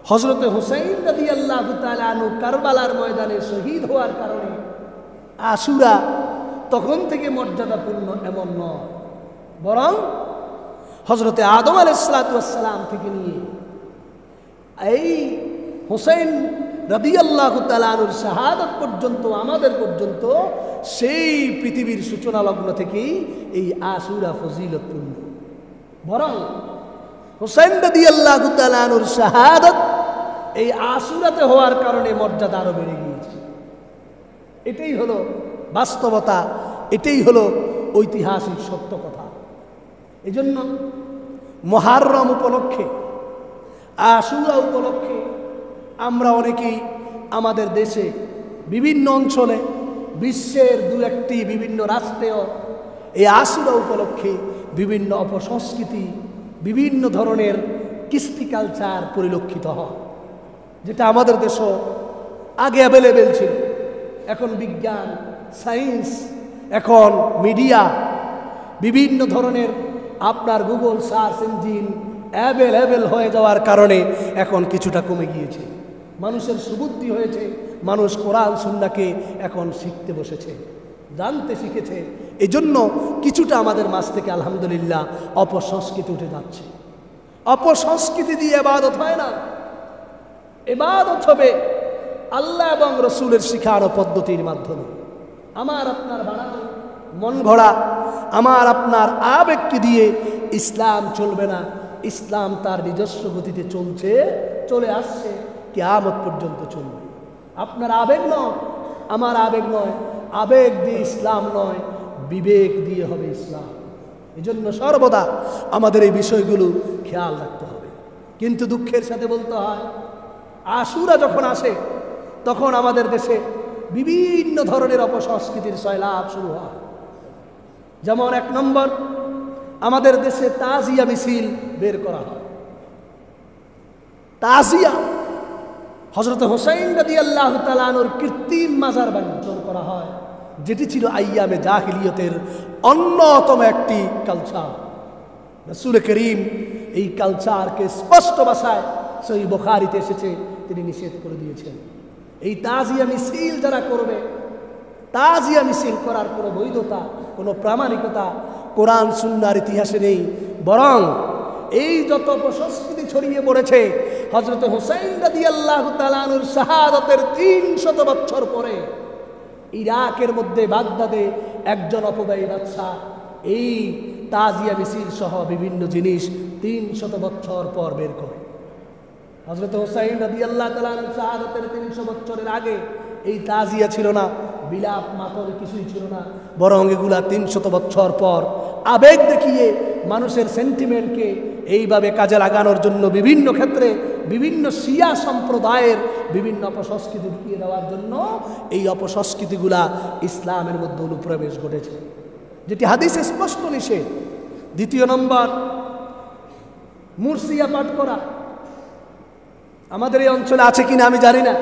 হযরতে হুসাইন রাদিয়াল্লাহু তাআলা আনহু কারবালার ময়দানে শহীদ হওয়ার কারণে আশুরা তখন থেকে মর্যাদাপূর্ণ এমন নয়, বরং হযরতে আদম আলাইহিসসালাতু ওয়াসসালাম থেকে নিয়ে এই হুসাইন রাদিয়াল্লাহু তাআলা আনহুর শাহাদাত পর্যন্ত, আমাদের পর্যন্ত, সেই পৃথিবীর সূচনা লগ্ন থেকেই এই আশুরা ফজিলতপূর্ণ। বরং হুসাইন রাদিয়াল্লাহু তাআলা আনহুর শাহাদাত এই আশুরাতে হওয়ার কারণে মর্যাদা আরো বেড়ে গিয়েছে। এটাই হলো বাস্তবতা, এটাই হলো ঐতিহাসিক সত্য কথা। এজন্য মুহররম উপলক্ষে, আশুরা উপলক্ষে আমরা অনেকেই আমাদের দেশে বিভিন্ন অঞ্চলে, বিশ্বের 2-1টি বিভিন্ন রাষ্ট্রেও এই আশুরা উপলক্ষে বিভিন্ন অপসংস্কৃতি, বিভিন্ন ধরনের কৃষ্টি কালচার পরিলক্ষিত হয়, যেটা আমাদের দেশও আগে অ্যাভেলেবেল ছিল। এখন বিজ্ঞান, সায়েন্স, এখন মিডিয়া, বিভিন্ন ধরনের আপনার গুগল সার্চ ইঞ্জিন অ্যাভেলেবেল হয়ে যাওয়ার কারণে এখন কিছুটা কমে গিয়েছে। মানুষের সুবুদ্ধি হয়েছে, মানুষ কোরআন সুন্নাহকে এখন শিখতে বসেছে, জানতে শিখেছে। এজন্য কিছুটা আমাদের মাঝ থেকে আলহামদুলিল্লাহ অপসংস্কৃতি উঠে যাচ্ছে। অপসংস্কৃতি দিয়ে ইবাদত হয় না, ইবাদত হবে আল্লাহ এবং রসুলের শিখানো পদ্ধতির মাধ্যমে। আমার আপনার বানানো মন গড়া, আমার আপনার আবেগকে দিয়ে ইসলাম চলবে না। ইসলাম তার নিজস্ব গতিতে চলে আসছে, কিয়ামত পর্যন্ত চলবে। আপনার আবেগ নয়, আমার আবেগ নয়, আবেগ দিয়ে ইসলাম নয়, বিবেক দিয়ে হবে ইসলাম। এজন্য সর্বদা আমাদের এই বিষয়গুলো খেয়াল রাখতে হবে। কিন্তু দুঃখের সাথে বলতে হয়, আশুরা যখন আসে তখন আমাদের দেশে বিভিন্ন ধরনের অপসংস্কৃতির সয়লাভ শুরু হয়। যেমন 1 নম্বর, আমাদের দেশে তাজিয়া মিছিল বের করা হয়। তাজিয়া, হযরত হুসাইন রাদিয়াল্লাহু তাআলা আনহুর কৃত্রিম মাজার বানানো করা হয়, যেটি ছিল আইয়ামে জাহিলিয়তের অন্যতম একটি কালচার। রাসূল করিম এই কালচারকে স্পষ্ট ভাষায় সহিহ বুখারীতে এসেছে, তিনি নিষেধ করে দিয়েছেন। এই তাজিয়া মিছিল যারা করবে, তাজিয়া মিছিল করার কোনো বৈধতা, কোনো প্রামাণিকতা কোরআন সুন্নাহর ইতিহাসে নেই। বরং এই যত অপসংস্কৃতি ছড়িয়ে পড়েছে, হযরত হুসাইন রাদিয়াল্লাহু তাআলা আনহুর শাহাদাতের 300 বছর পরে ইরাকের মধ্যে বাগদাদে একজন অপবায়ী বাদশা এই তাজিয়া মিছিল সহ বিভিন্ন জিনিস 300 বছর পর বের করে। হযরত হুসাইন রাদিয়াল্লাহু তাআলা আনহুর শাহাদাতের 300 বছরের আগে এই তাজিয়া ছিল না, বিলাপ মাতর কিছুই ছিল না। বরং এগুলা 300 বছর পর আবেগ দেখিয়ে মানুষের সেন্টিমেন্টকে এইভাবে কাজে লাগানোর জন্য বিভিন্ন ক্ষেত্রে বিভিন্ন শিয়া সম্প্রদায়ের বিভিন্ন অপসংস্কৃতি ঢুকিয়ে দেওয়ার জন্য এই অপসংস্কৃতিগুলা ইসলামের মধ্যে অনুপ্রবেশ ঘটেছে, যেটি হাদিসে স্পষ্ট নিষেধ। 2 নম্বর, মুরসিয়া পাঠ করা। আমাদের এই অঞ্চলে আছে কিনা আমি জানি না,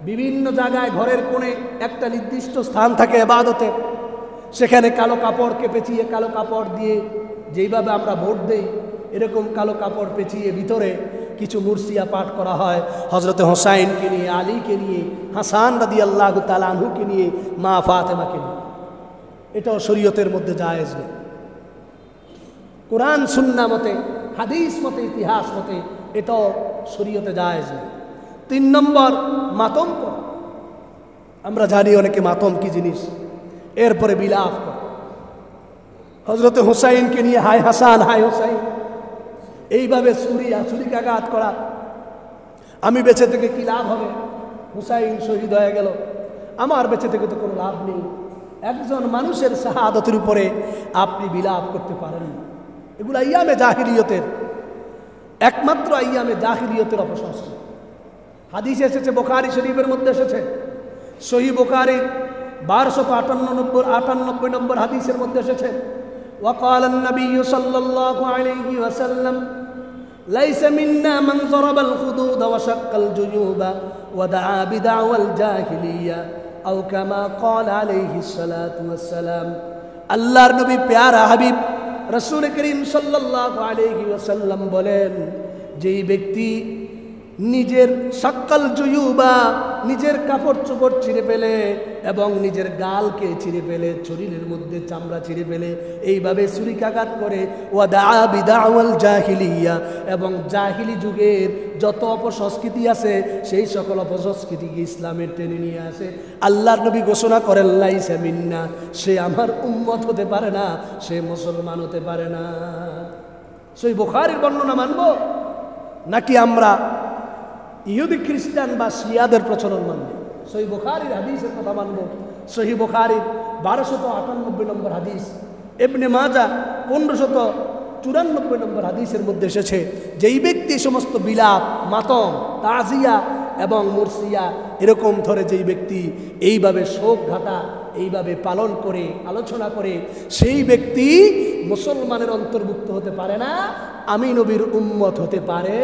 বিভিন্ন জায়গায় ঘরের কোণে একটা নির্দিষ্ট স্থান থাকে ইবাদতের, সেখানে কালো কাপড়কে পেঁচিয়ে, কালো কাপড় দিয়ে যেইভাবে আমরা ভোট দেই এরকম কালো কাপড় পেঁচিয়ে ভিতরে কিছু মুরসিয়া পাঠ করা হয়। হযরত হুসাইনকে নিয়ে, আলীকে নিয়ে, হাসান রাদিয়াল্লাহু তাআলা আনহুকে নিয়ে, মা ফাতেমাকে নিয়ে। এটাও শরীয়তের মধ্যে জায়েজ নেই। কোরআন সুন্নাহ মতে, হাদিস মতে, ইতিহাস মতে এটাও শরীয়তে জায়েজ নেই। 3 নম্বর, মাতম করা। আমরা জানি অনেকে মাতম কি জিনিস। এরপরে বিলাপ করা, হযরত হুসাইনকে নিয়ে হায় হাসান, হায় হুসাইন, এইভাবে ছুরিকাঘাত করা। আমি বেঁচে থেকে কি লাভ হবে? হুসাইন শহীদ হয়ে গেল, আমার বেঁচে থেকে তো কোনো লাভ নেই। একজন মানুষের শাহাদাতের উপরে আপনি বিলাপ করতে পারেন না। এগুলো আইয়ামে জাহিলিয়তের, একমাত্র আইয়ামে জাহিলিয়তের অপসংস্কৃতি। হাদিস এসেছে, বুখারী শরীফের মধ্যে এসেছে, সহিহ বুখারীর 1298 নম্বর হাদিসের মধ্যে এসেছে, وقال النبي صلى الله عليه وسلم ليس منا من ضرب الخدود وشق الجيوب ودعا بدعوى الجاهلية أو كما قال عليه الصلاة والسلام। আল্লাহর নবী প্যারা হাবিব রাসূল করিম সাল্লাল্লাহু আলাইহি ওয়াসাল্লাম বলেন, যেই ব্যক্তি নিজের সাক্কাল জুয়ুবা, নিজের কাপড় চোপড় ছিঁড়ে ফেলে এবং নিজের গালকে ছিঁড়ে ফেলে, শরীরের মধ্যে চামড়া ছিঁড়ে ফেলে, এইভাবে ছুরিকাঘাত করে, ওয়াদা বিদাওয়াল জাহিলিয়া, এবং জাহিলি যুগের যত অপসংস্কৃতি আছে সেই সকল অপসংস্কৃতিকে ইসলামের টেনে নিয়ে আসে, আল্লাহর নবী ঘোষণা করেন লাইসা মিন্না, সে আমার উম্মত হতে পারে না, সে মুসলমান হতে পারে না। সহিহ বুখারীর বর্ণনা মানব নাকি আমরা ইহুদি খ্রিস্টান বা শিয়াদের প্রচলন মানব? সহিহ বুখারীর হাদিসের কথা মানব। সহিহ বুখারীর 1298 নম্বর হাদিস, ইবনে মাজাহ 1594 নম্বর হাদিসের মধ্যে এসেছে, যেই ব্যক্তি সমস্ত বিলাপ, মাতম, তাজিয়া এবং মুরসিয়া এরকম ধরে যেই ব্যক্তি এইভাবে শোক ঘাটা এইভাবে পালন করে, আলোচনা করে, সেই ব্যক্তি মুসলমানের অন্তর্ভুক্ত হতে পারে না, আমি নবীর উম্মত হতে পারে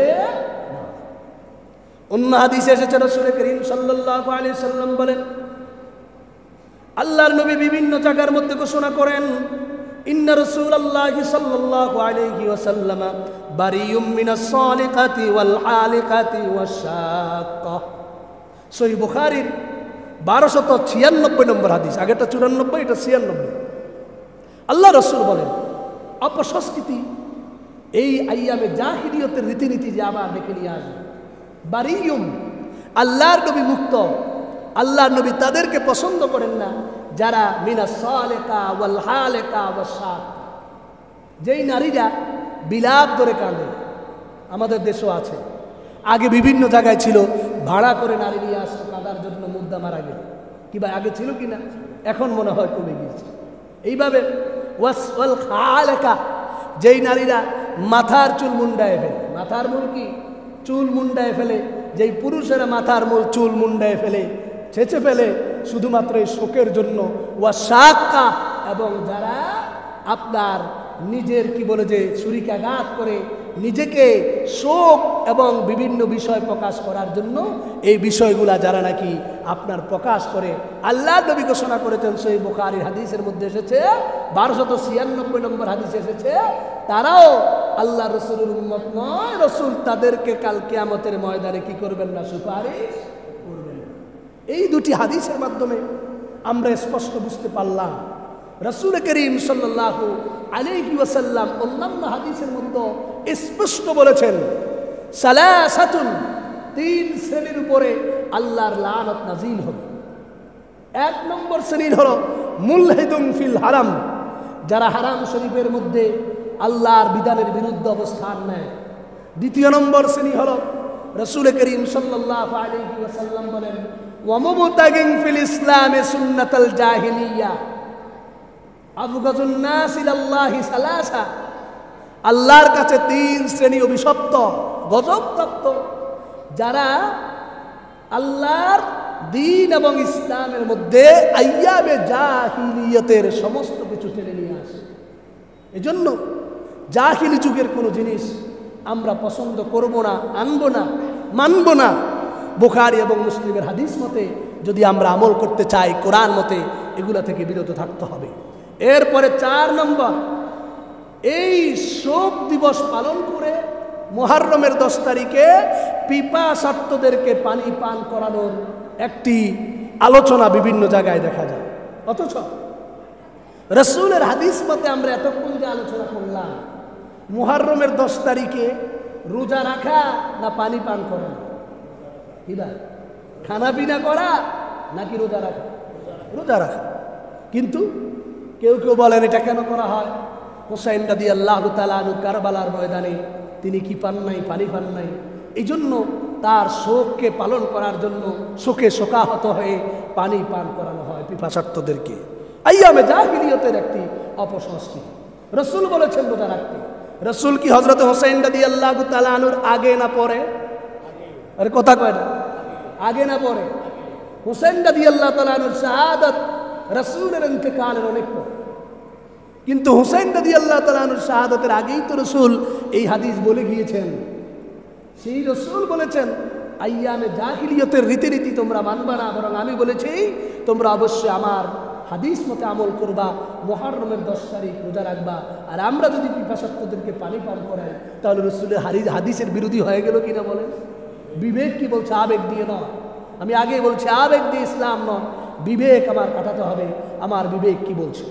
না। অন্য হাদিসে এসেছে, রাসূল করিম সাল্লাল্লাহু আলাইহি সাল্লাম বলেন, আল্লাহর নবী বিভিন্ন জায়গার মধ্যে ঘোষণা করেন, ইন্না রাসূলুল্লাহি সাল্লাল্লাহু আলাইহি ওয়াসাল্লাম বারিয়ুম মিনাস সালিকাতি ওয়াল হালিকাতি ওয়াশ-শাক্কা। সহিহ বুখারীর 1296 নম্বর হাদিস, আগেটা 94, এটা 96। আল্লাহ রাসূল বলেন, অপসংস্কৃতি এই আইয়ামে জাহিলিয়তের রীতিনীতি যে আবার দেখে নিয়ে আসবে, বারিয়ুম, আল্লাহর নবী মুক্ত। আল্লাহর নবী তাদেরকে পছন্দ করেন না যারা মিনাস সালিকা ওয়াল হালিকা ওয়াশ-শাক্কা, যেই নারীরা বিলাপ ধরে কাঁদে। আমাদের দেশও আছে। আগে বিভিন্ন জায়গায় ছিল, ভাড়া করে নারী নিয়ে আসতো কাঁদার জন্য, মুদ্দা মারা গেল। কি ভাই আগে ছিল কি না? এখন মনে হয় কমে গিয়েছে। এইভাবে ওয়াসওয়াল খালাকা, যেই নারীরা মাথার চুল মুন্ডায় ফেলে, মাথার মূল কি চুল মুন্ডায় ফেলে, যেই পুরুষেরা মাথার মূল চুল মুন্ডায় ফেলে, ছেঁচে ফেলে শুধুমাত্র এই শোকের জন্য, ওয়াসাক্কা, এবং যারা আপনার নিজের কি বলে যে ছুরিকাঘাত করে নিজেকে শোক এবং বিভিন্ন বিষয় প্রকাশ করার জন্য, এই বিষয়গুলা যারা নাকি আপনার প্রকাশ করে, আল্লাহ নবী ঘোষণা করেছেন, সেই বুখারীর হাদিসের মধ্যে এসেছে, 1296 নম্বর হাদিসে এসেছে, তারাও আল্লাহ রসুলের উম্মত নয়, রসুল তাদেরকে কাল কিয়ামতের ময়দানে কি করবেন না, সুপারিশ করবেন। এই দুটি হাদিসের মাধ্যমে আমরা স্পষ্ট বুঝতে পারলাম রাসূল করিম সাল্লাল্লাহু আলাইহি ওয়াসাল্লাম অন্যান্য হাদিসের মধ্যে স্পষ্ট বলেছেন, সালাসাতুন, 3 শ্রেণীর উপরে আল্লাহর লানত নাজিল হবে। 1 নম্বর শ্রেণী হলো মুলহিদুন ফিল হারাম, যারা হারাম শরীফের মধ্যে আল্লাহর বিধানের বিরুদ্ধে অবস্থান নেয়। 2 নম্বর শ্রেণী হলো রাসূল করিম সাল্লাল্লাহু আলাইহি ওয়াসাল্লাম বলেন, ওয়া মুবতাগিন ফিল ইসলামে সুন্নাতাল জাহিলিয়া আবগাজুন নাস ইলাল্লাহি সালাসা, আল্লাহর কাছে 3 শ্রেণী অভিশপ্ত, গজবপ্রাপ্ত, যারা আল্লাহর দ্বীন এবং ইসলামের মধ্যে আইয়ামে জাহিলিয়াতের সমস্ত কিছু টেনে নিয়ে আসে। এজন্য জাহিলি যুগের কোনো জিনিস আমরা পছন্দ করব না, আনবো না, মানব না। বুখারী এবং মুসলিমের হাদিস মতে যদি আমরা আমল করতে চাই, কোরআন মতে, এগুলা থেকে বিরত থাকতে হবে। এরপরে 4 নম্বর, এই শোক দিবস পালন করে মুহররমের 10 তারিখে পিপাসার্তদেরকে পানি পান করানোর একটি আলোচনা বিভিন্ন জায়গায় দেখা যায়। অথচ রাসূলের হাদিস মতে আমরা এতক্ষণ যে আলোচনা করলাম, মুহররমের 10 তারিখে রোজা রাখা না পানি পান করা, কি ভাই, খানা পিনা করা নাকি রোজা রাখা? রোজা রাখা। কিন্তু কেউ কেউ বলেন এটা কেন করা হয়? হুসাইন রাদিয়াল্লাহু তাআলা আনহু কারবালার ময়দানে তিনি কি পান নাই, পানি পান নাই, এই জন্য তার শোককে পালন করার জন্য শোকে শোকাহত হয়ে পানি পান করানো হয় পিপাসার্তদেরকে। আইয়ামে জাহিলিয়াতের একটি অপসংস্কৃতি। রাসূল বলেছেন রোজা রাখতে। রাসূল কি হযরত হুসাইন রাদিয়াল্লাহু তাআলা আনহুর আগে না পরে? আরে কথা কয় না, আগে না পরে? হুসাইন রাদিয়াল্লাহু তাআলা আনহুর শাহাদাত রাসূলের ইন্তেকালের অনেক পর। কিন্তু হুসাইন রাদিয়াল্লাহু তাআলা আনহুর শাহাদাতের আগেই তো রাসূল এই হাদিস বলে গিয়েছেন। সেই রাসূল বলেছেন, আইয়ামে জাহিলিয়াতের রীতিনীতি তোমরা মানবা না, বরং আমি বলেছি তোমরা অবশ্যই আমার হাদিস মতে আমল করবা, মুহররমের 10 তারিখ রোজা রাখবা। আর আমরা যদি পিপাসার্তদেরকে পানি পান করাই, তাহলে রাসূলের হাদিসের বিরোধী হয়ে গেল কিনা বলেন? বিবেক কি বলছে? আবেগ দিয়ে নয়। আমি আগে বলছি আবেগ দিয়ে ইসলাম নয়, বিবেক আমার কাটাতে হবে, আমার বিবেক কি বলছে।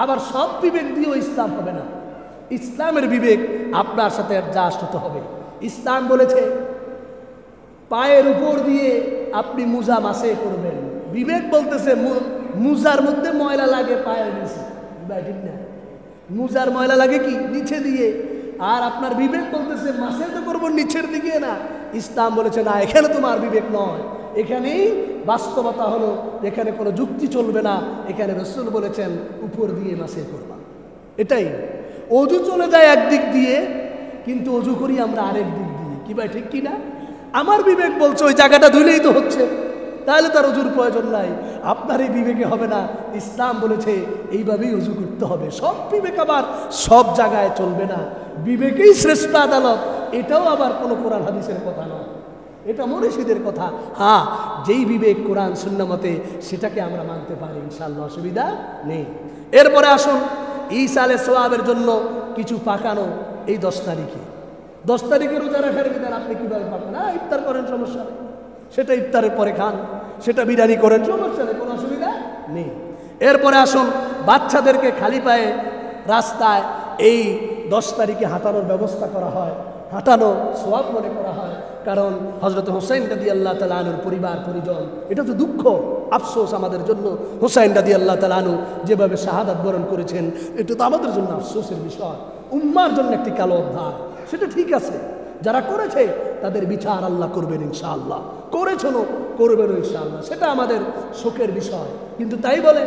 আবার সব বিবেক দিয়েও ইসলাম হবে না। ইসলামের বিবেক আপনার সাথে অ্যাডজাস্ট হতে হবে। ইসলাম বলেছে পায়ের উপর দিয়ে আপনি মুজা মাসে করবেন, বিবেক বলতেছে মুজার মধ্যে ময়লা লাগে পায়ের নিচে, ঠিক না? মুজার ময়লা লাগে কি নিচে দিয়ে, আর আপনার বিবেক বলতেছে মাসে তো করবো নিচের দিকে না। ইসলাম বলেছে না, এখানে তোমার বিবেক নয়, এখানেই বাস্তবতা হলো, এখানে কোনো যুক্তি চলবে না। এখানে রাসূল বলেছেন উপর দিয়ে মাসে করবা। এটাই অজু চলে যায় একদিক দিয়ে, কিন্তু অজু করি আমরা আরেক দিক দিয়ে, কি ভাই ঠিক কি না? আমার বিবেক বলছে ওই জায়গাটা ধুলেই তো হচ্ছে, তাহলে তার অজুর প্রয়োজন নাই। আপনার এই বিবেকে হবে না। ইসলাম বলেছে এইভাবেই অজু করতে হবে। সব বিবেক আবার সব জায়গায় চলবে না, বিবেকেই শ্রেষ্ঠ আদালত, এটাও আবার কোনো কোরআন হাদিসের কথা নয়, এটা মুরশিদের কথা। হ্যাঁ, যেই বিবেক কোরআন সুন্নাহ মতে, সেটাকে আমরা মানতে পারি, ইনশাআল্লাহ অসুবিধা নেই। এরপরে আসুন ঈসা আলাইহিস সালামের জন্য কিছু পাকানো এই 10 তারিখে। 10 তারিখে রোজা রাখার বিধান আপনি কীভাবে পাবেন? ইফতার করেন, সমস্যা নেই, সেটা ইফতারের পরে খান, সেটা বিরিয়ানি করেন, সমস্যা নেই, কোনো অসুবিধা নেই। এরপরে আসুন বাচ্চাদেরকে খালি পায়ে রাস্তায় এই 10 তারিখে হাঁটানোর ব্যবস্থা করা হয়। হাঁটানো সওয়াব মনে করা হয়। কারণ হযরত হুসাইন রাদিয়াল্লাহু তাআলা আনহুর পরিবার পরিজন, এটা তো দুঃখ আফসোস আমাদের জন্য। হুসাইন রাদিয়াল্লাহু তাআলা আনহু যেভাবে শাহাদাত বরণ করেছেন, এটা তো আমাদের জন্য আফসোসের বিষয়, উম্মার জন্য একটি কালো অধ্যায়। সেটা ঠিক আছে, যারা করেছে তাদের বিচার আল্লাহ করবেন ইনশাআল্লাহ, করেছেন করবেন ইনশাআল্লাহ, সেটা আমাদের শোকের বিষয়। কিন্তু তাই বলে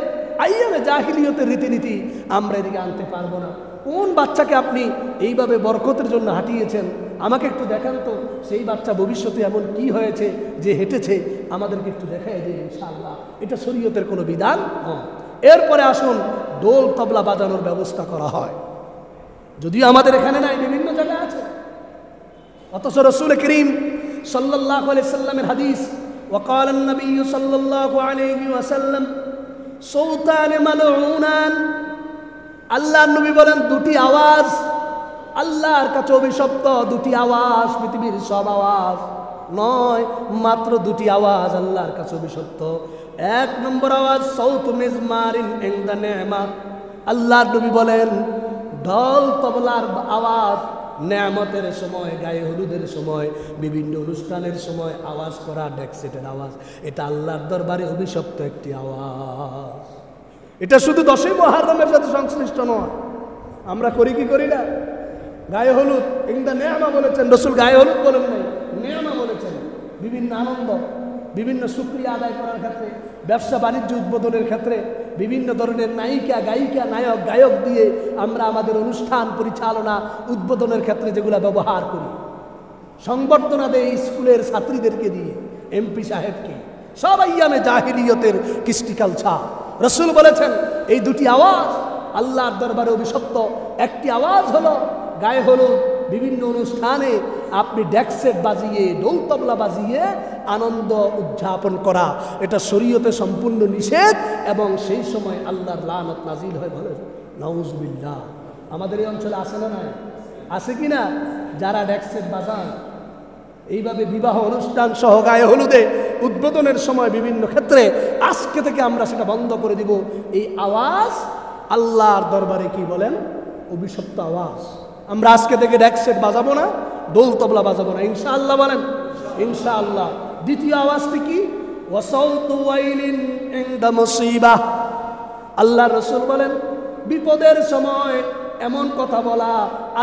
আইয়ামে জাহিলিয়তের রীতিনীতি আমরা এদিকে আনতে পারবো না। কোন বাচ্চাকে আপনি এইভাবে বরকতের জন্য হাঁটিয়েছেন, আমাকে একটু দেখান তো সেই বাচ্চা ভবিষ্যতে এমন কি হয়েছে যে হেঁটেছে, আমাদেরকে একটু দেখাই দিন ইনশাআল্লাহ। এটা শরীয়তের কোনো বিধান নয়। এরপরে আসুন, দোল তবলা বাজানোর ব্যবস্থা করা হয়, যদিও আমাদের এখানে নাই, বিভিন্ন জায়গায় আছে। অথচ রাসূল করিম সাল্লাল্লাহু আলাইহি সাল্লামের হাদিস, ওয়াকাল নবী সাল্লাল্লাহু আলাইহি ওয়াসাল্লাম সৌতান মালউনান, আল্লাহর নবী বলেন দুটি আওয়াজ আল্লাহর কাছে অভিশপ্ত, দুটি আওয়াজ, পৃথিবীর সব আওয়াজ নয়, মাত্র দুটি আওয়াজ আল্লাহর কাছে অভিশপ্ত। এক নম্বর আওয়াজ সাউত মিজমারিন ইনদা নি'মা, আল্লাহর নবী বলেন ঢোল তবলার আওয়াজ নেয়ামতের সময়, গায়ে হলুদের সময়, বিভিন্ন অনুষ্ঠানের সময় আওয়াজ করা, ডেকসেটের আওয়াজ, এটা আল্লাহর দরবারে অভিশপ্ত একটি আওয়াজ। এটা শুধু 10ই মুহররমের সাথে সংশ্লিষ্ট নয়, আমরা করি কি করি না? গায়ে হলুদ ইনদা নি'মা বলেছেন রাসূল, গায়ে হলুদ বলেন নাই, নি'মা বলেছেন। বিভিন্ন আনন্দ, বিভিন্ন শুকরিয়া আদায় করার ক্ষেত্রে, ব্যবসা বাণিজ্য উদ্বোধনের ক্ষেত্রে, বিভিন্ন ধরনের নায়িকা গায়িকা নায়ক গায়ক দিয়ে আমরা আমাদের অনুষ্ঠান পরিচালনা উদ্বোধনের ক্ষেত্রে যেগুলো ব্যবহার করি, সংবর্ধনা দেয় স্কুলের ছাত্রীদেরকে দিয়ে, এমপি সাহেবকে, সব আইয়ামে জাহিলিয়তের কৃষ্টি কালচার। রাসূল বলেছেন এই দুটি আওয়াজ আল্লাহর দরবারে অভিশপ্ত। একটি আওয়াজ হলো গায়ে হলুদ, বিভিন্ন অনুষ্ঠানে আপনি ডেকসেট বাজিয়ে, ঢোল তবলা বাজিয়ে আনন্দ উদযাপন করা, এটা শরীয়তে সম্পূর্ণ নিষেধ, এবং সেই সময় আল্লাহর লানত নাজিল হয়। বলে নাউজুবিল্লাহ। আমাদের এই অঞ্চলে আছে না নাই? আছে কি না? যারা ডেকসেট বাজান এইভাবে বিবাহ অনুষ্ঠান সহ গায়ে হলুদে উদ্বোধনের সময় বিভিন্ন ক্ষেত্রে, আজকে থেকে আমরা সেটা বন্ধ করে দিব। এই আওয়াজ আল্লাহর দরবারে কি বলেন? অভিশপ্ত আওয়াজ। আমরা আজকে থেকে ডেকসেট বাজাবো না, দোল তবলা বাজাবো না, ইনশাআল্লাহ বলেন ইনশাআল্লাহ। দ্বিতীয় আওয়াজটি কি? ওয়াসাউতু ওয়াইলিন ইনদা মুসিবাহ, আল্লাহর রাসূল বলেন বিপদের সময় এমন কথা বলা,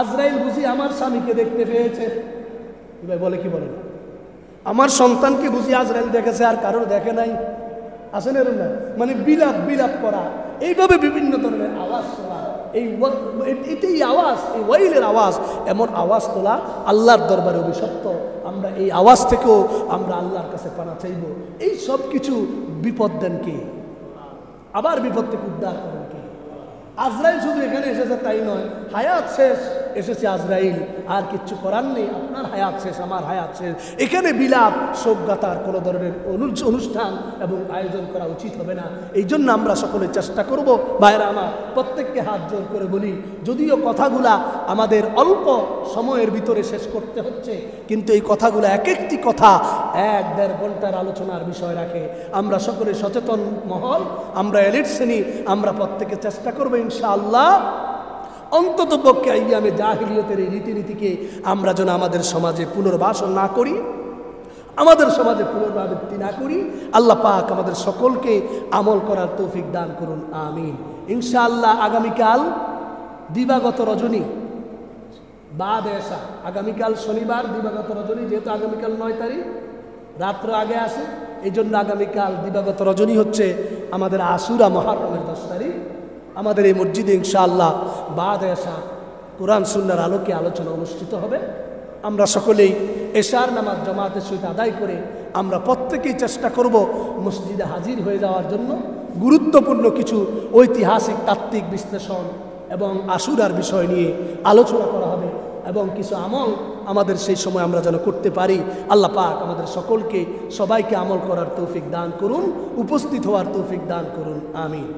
আজরাইল বুঝি আমার স্বামীকে দেখতে পেয়েছে, ভাই বলে কি বলে না, আমার সন্তানকে বুঝি আজরাইল দেখেছে আর কারোর দেখে নাই, আসেন এরকম না, মানে বিলাপ বিলাপ করা, এইভাবে বিভিন্ন ধরনের আওয়াজ তোলা, এটাই আওয়াজ, এই ওয়াইলের আওয়াজ, এমন আওয়াজ তোলা আল্লাহর দরবারে অভিশপ্ত। আমরা এই আওয়াজ থেকেও আমরা আল্লাহর কাছে পানা চাইব। এই সব কিছু বিপদ দেন কে? আবার বিপদ থেকে উদ্ধার করেন কে? আজরাইল শুধু এখানে এসেছে তাই নয়, হায়াত শেষ এসেছে আজরাইল, আর কিচ্ছু করার নেই, আপনার হায়াত শেষ, আমার হায়াত শেষ। এখানে বিলাপ শোকগাথার কোনো ধরনের অনুষ্ঠান এবং আয়োজন করা উচিত হবে না। এই জন্য আমরা সকলে চেষ্টা করব, ভাইরা আমার, প্রত্যেককে হাত জোর করে বলি, যদিও কথাগুলা আমাদের অল্প সময়ের ভিতরে শেষ করতে হচ্ছে, কিন্তু এই কথাগুলো এক একটি কথা 1-1.5 ঘন্টার আলোচনার বিষয় রাখে। আমরা সকলে সচেতন মহল, আমরা এলিট শ্রেণী, আমরা প্রত্যেকে চেষ্টা করবো ইনশাআল্লাহ অন্তত পক্ষে আইয়ামে জাহিলিয়তের এই রীতিনীতিকে আমরা যেন আমাদের সমাজে পুনর্বাসন না করি, আমাদের সমাজে পুনরাবৃত্তি না করি। আল্লাহ পাক আমাদের সকলকে আমল করার তৌফিক দান করুন, আমিন। ইনশাআল্লাহ আগামীকাল দিবাগত রজনী বাদ এসা, আগামীকাল শনিবার দিবাগত রজনী, যেহেতু আগামীকাল 9 তারিখ রাত্র আগে আসে, এই জন্য আগামীকাল দিবাগত রজনী হচ্ছে আমাদের আশুরা মুহররমের 10 তারিখ। আমাদের এই মসজিদে ইনশাআল্লাহ বাদ এশা কোরআন সুন্নাহর আলোকে আলোচনা অনুষ্ঠিত হবে। আমরা সকলেই এশার নামাজ জামাতের সহিত আদায় করে আমরা প্রত্যেকেই চেষ্টা করব মসজিদে হাজির হয়ে যাওয়ার জন্য। গুরুত্বপূর্ণ কিছু ঐতিহাসিক তাত্ত্বিক বিশ্লেষণ এবং আশুরার বিষয় নিয়ে আলোচনা করা হবে, এবং কিছু আমল আমাদের সেই সময় আমরা যেন করতে পারি। আল্লাহ পাক আমাদের সকলকে, সবাইকে আমল করার তৌফিক দান করুন, উপস্থিত হওয়ার তৌফিক দান করুন, আমিন।